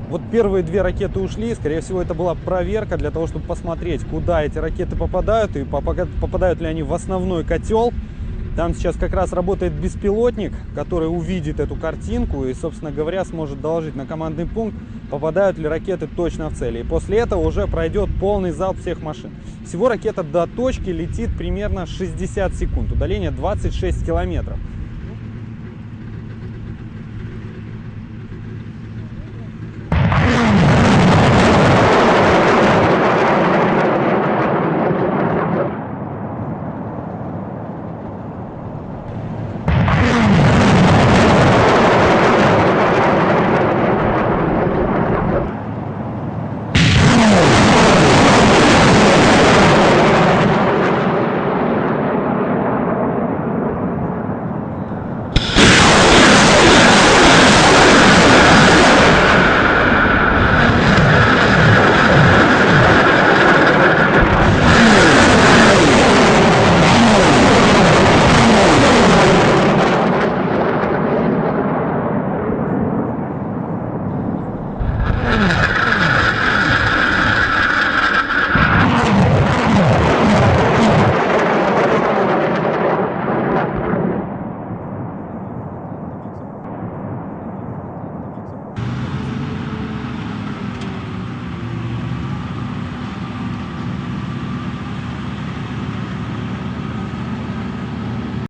Вот первые две ракеты ушли, скорее всего, это была проверка для того, чтобы посмотреть, куда эти ракеты попадают и попадают ли они в основной котел. Там сейчас как раз работает беспилотник, который увидит эту картинку и, собственно говоря, сможет доложить на командный пункт, попадают ли ракеты точно в цели. И после этого уже пройдет полный залп всех машин. Всего ракета до точки летит примерно 60 секунд, удаление 26 километров.